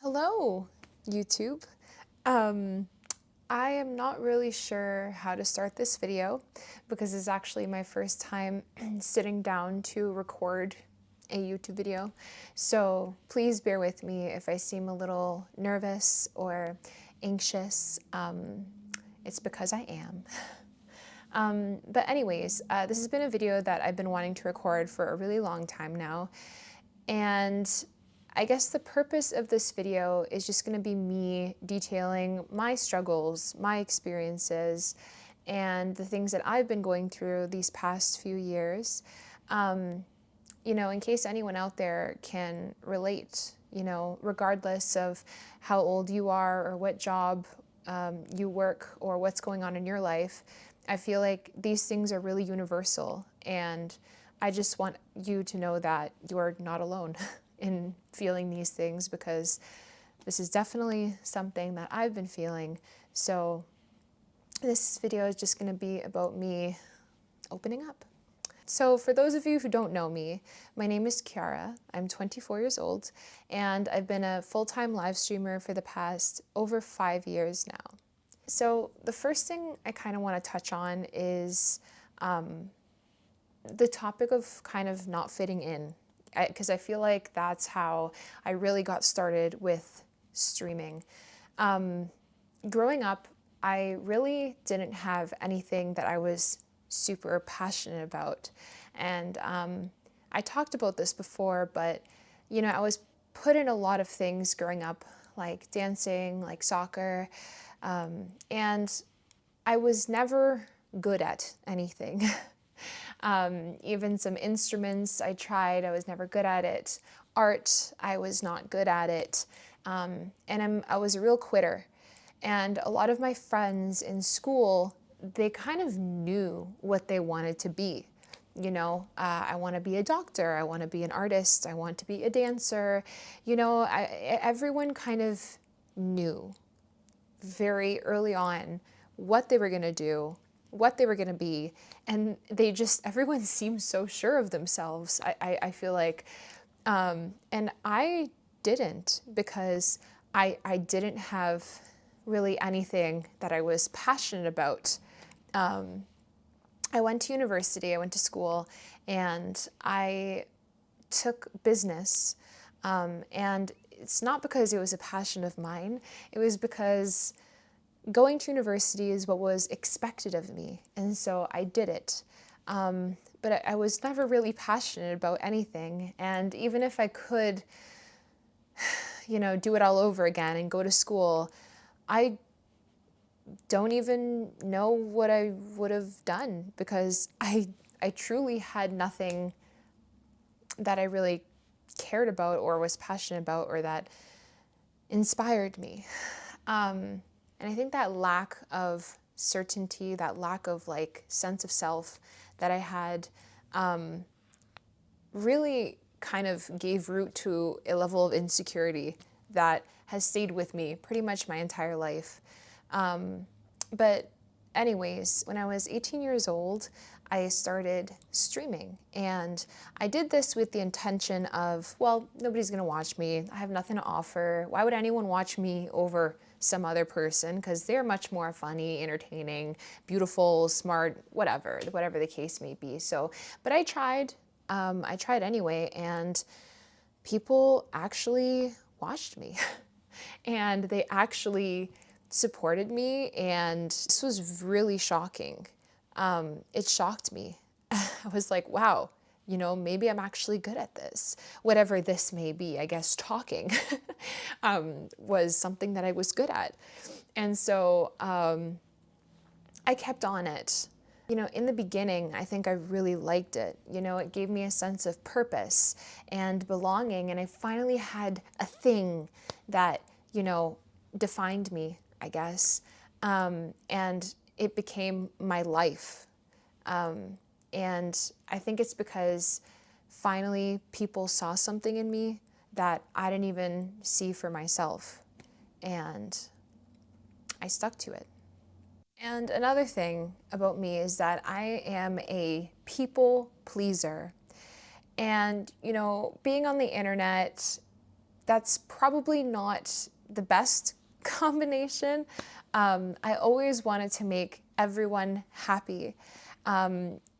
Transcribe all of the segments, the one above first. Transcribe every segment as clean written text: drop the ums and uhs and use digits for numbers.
Hello, YouTube. Um, I am not really sure how to start this video because it's actually my first time sitting down to record a YouTube video. So please bear with me if I seem a little nervous or anxious. It's because I am. But anyways, this has been a video that I've been wanting to record for a really long time now. And I guess the purpose of this video is just going to be me detailing my struggles, my experiences, and the things that I've been going through these past few years. In case anyone out there can relate, regardless of how old you are or what job you work or what's going on in your life, I feel like these things are really universal, and I just want you to know that you're not alone in feeling these things, because this is definitely something that I've been feeling. So this video is just going to be about me opening up. So for those of you who don't know me, my name is Kiara. I'm 24 years old, and I've been a full-time live streamer for the past over 5 years now. So the first thing I kind of want to touch on is the topic of kind of not fitting in, because I feel like that's how I really got started with streaming. Growing up, I really didn't have anything that I was super passionate about. And I talked about this before, but I was put in a lot of things growing up, like dancing, like soccer, and I was never good at anything. Even some instruments I tried, I was never good at it. Art, I was not good at it. And I was a real quitter. And a lot of my friends in school, they kind of knew what they wanted to be. I want to be a doctor, I want to be an artist, I want to be a dancer. Everyone kind of knew very early on what they were going to do, what they were going to be, and everyone seems so sure of themselves, I feel like. And I didn't, because I didn't have really anything that I was passionate about. I went to university, I went to school, and I took business. And it's not because it was a passion of mine, it was because going to university is what was expected of me, and so I did it. But I was never really passionate about anything, and even if I could, do it all over again and go to school, I don't even know what I would have done, because I truly had nothing that I really cared about or was passionate about or that inspired me. And I think that lack of certainty, that lack of sense of self that I had, really kind of gave root to a level of insecurity that has stayed with me pretty much my entire life. But anyways, when I was 18 years old, I started streaming, and I did this with the intention of, well, nobody's gonna watch me. I have nothing to offer. Why would anyone watch me over some other person? Because they're much more funny, entertaining, beautiful, smart, whatever the case may be. So, but I tried. I tried anyway, and people actually watched me and they actually supported me, and this was really shocking. It shocked me. I was like, wow, maybe I'm actually good at this. Whatever this may be, I guess talking was something that I was good at. And so I kept on it. In the beginning, I think I really liked it. It gave me a sense of purpose and belonging, and I finally had a thing that, defined me, I guess. And it became my life. And I think it's because finally people saw something in me that I didn't even see for myself. And I stuck to it. And another thing about me is that I am a people pleaser. And, being on the internet, that's probably not the best combination. I always wanted to make everyone happy.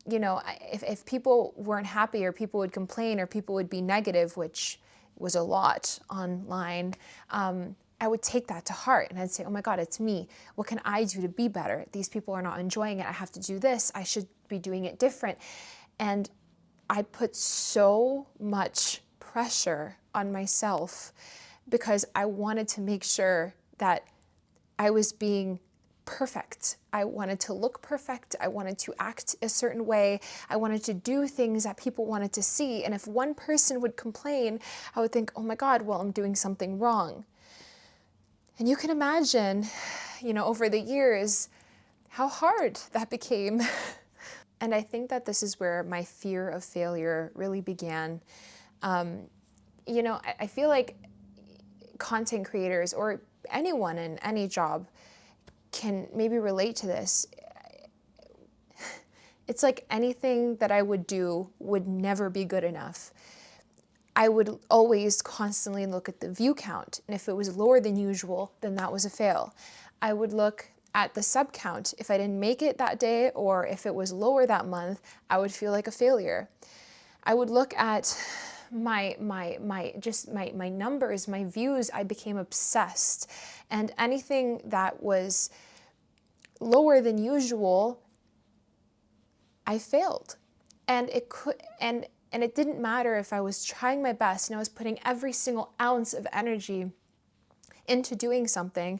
If people weren't happy, or people would complain, or people would be negative, which was a lot online, I would take that to heart and I'd say, oh my God, it's me. What can I do to be better? These people are not enjoying it. I have to do this. I should be doing it different. And I put so much pressure on myself because I wanted to make sure that I was being perfect. I wanted to look perfect. I wanted to act a certain way. I wanted to do things that people wanted to see. And if one person would complain, I would think, oh my God, well, I'm doing something wrong. And you can imagine, over the years, how hard that became. And I think that this is where my fear of failure really began. I feel like content creators, or anyone in any job, can maybe relate to this. It's like anything that I would do would never be good enough. I would always constantly look at the view count, and if it was lower than usual, then that was a fail. I would look at the sub count. If I didn't make it that day, or if it was lower that month, I would feel like a failure. I would look at my numbers, my views. I became obsessed, and anything that was lower than usual, I failed. And it didn't matter if I was trying my best and I was putting every single ounce of energy into doing something,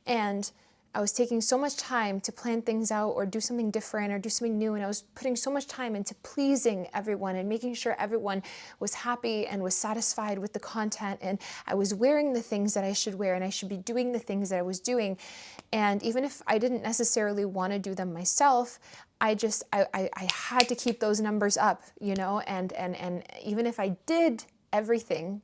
and I was taking so much time to plan things out or do something different or do something new, and I was putting so much time into pleasing everyone and making sure everyone was happy and was satisfied with the content, and I was wearing the things that I should wear, and I should be doing the things that I was doing. And even if I didn't necessarily want to do them myself, I had to keep those numbers up, and even if I did everything,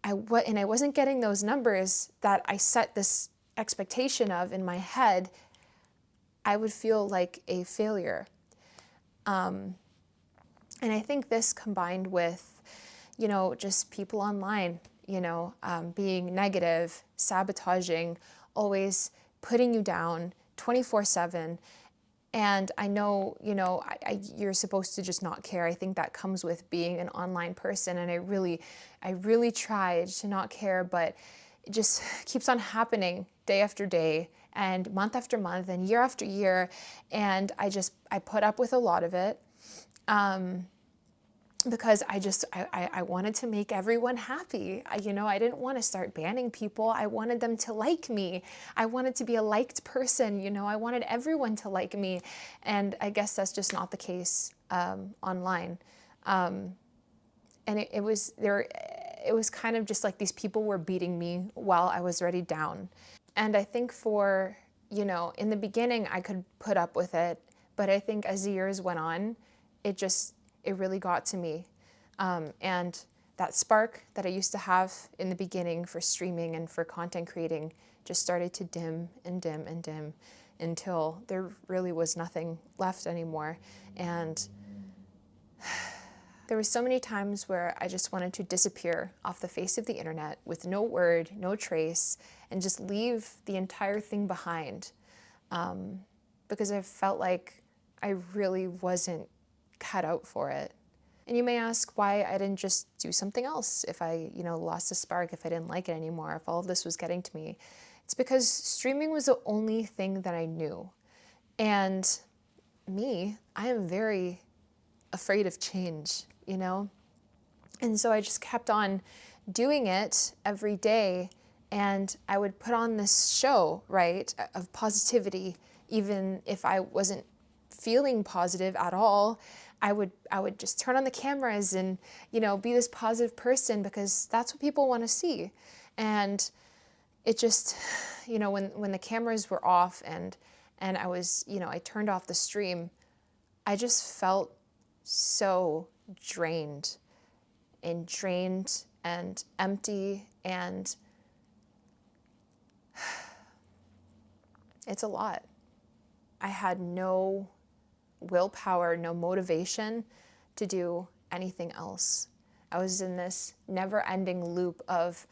I wasn't getting those numbers that I set this expectation of in my head, I would feel like a failure. And I think this, combined with, just people online, being negative, sabotaging, always putting you down 24/7. And I know, you're supposed to just not care. I think that comes with being an online person. And I really tried to not care, but it just keeps on happening day after day and month after month and year after year. And I put up with a lot of it. Because I wanted to make everyone happy. I didn't want to start banning people. I wanted them to like me. I wanted to be a liked person. I wanted everyone to like me. And I guess that's just not the case online. And it was kind of just like these people were beating me while I was already down. And I think in the beginning I could put up with it, but I think as the years went on, it really got to me. And that spark that I used to have in the beginning for streaming and for content creating just started to dim and dim and dim until there really was nothing left anymore. And there were so many times where I just wanted to disappear off the face of the internet with no word, no trace, and just leave the entire thing behind. Because I felt like I really wasn't cut out for it. And you may ask why I didn't just do something else if I, lost the spark, if I didn't like it anymore, if all of this was getting to me. It's because streaming was the only thing that I knew. And I am very afraid of change, And so I just kept on doing it every day. And I would put on this show, right, of positivity, even if I wasn't feeling positive at all. I would just turn on the cameras and, be this positive person because that's what people want to see. And it just, when the cameras were off and I was, I turned off the stream, I just felt so drained and empty, and it's a lot. I had no willpower, no motivation to do anything else. I was in this never-ending loop of,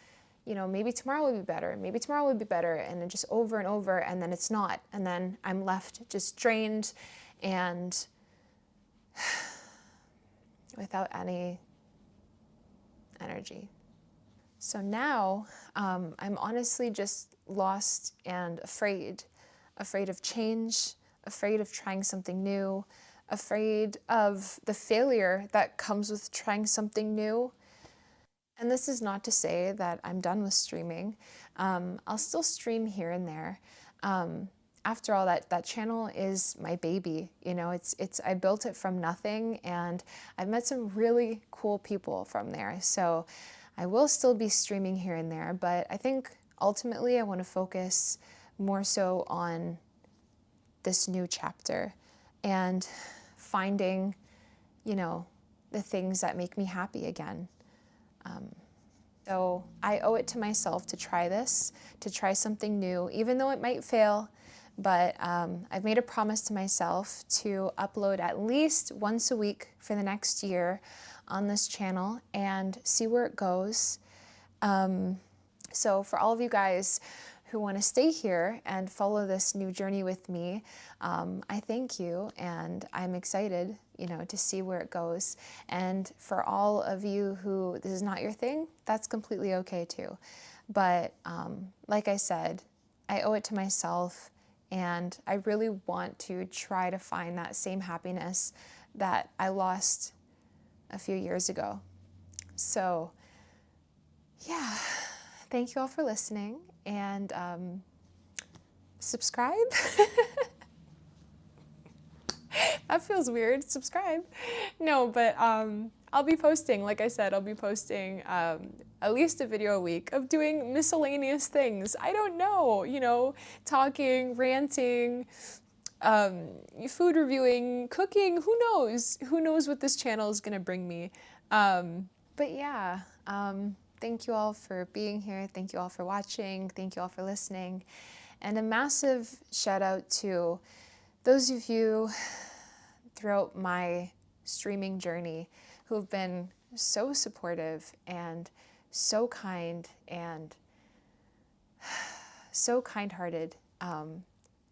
maybe tomorrow will be better, maybe tomorrow will be better, and then just over and over, and then it's not. And then I'm left just drained and without any energy. So now I'm honestly just lost and afraid of change, afraid of trying something new, afraid of the failure that comes with trying something new. And this is not to say that I'm done with streaming. I'll still stream here and there. After all, that channel is my baby. I built it from nothing, and I've met some really cool people from there. So I will still be streaming here and there, but I think ultimately I want to focus more so on this new chapter and finding, the things that make me happy again. So I owe it to myself to try this, to try something new, even though it might fail. But I've made a promise to myself to upload at least once a week for the next year on this channel and see where it goes. So for all of you guys who want to stay here and follow this new journey with me, I thank you, and I'm excited, to see where it goes. And for all of you who this is not your thing, that's completely okay too. But like I said, I owe it to myself, and I really want to try to find that same happiness that I lost a few years ago. So yeah, thank you all for listening, and subscribe. That feels weird. Subscribe. No, but I'll be posting, like I said, I'll be posting at least a video a week of doing miscellaneous things. I don't know, talking, ranting, food reviewing, cooking, who knows? Who knows what this channel is going to bring me. But yeah, thank you all for being here. Thank you all for watching. Thank you all for listening. And a massive shout out to those of you throughout my streaming journey who have been so supportive and so kind and so kind-hearted.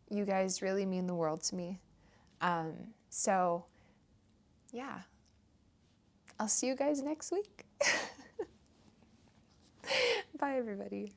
You guys really mean the world to me. So yeah, I'll see you guys next week. Bye, everybody.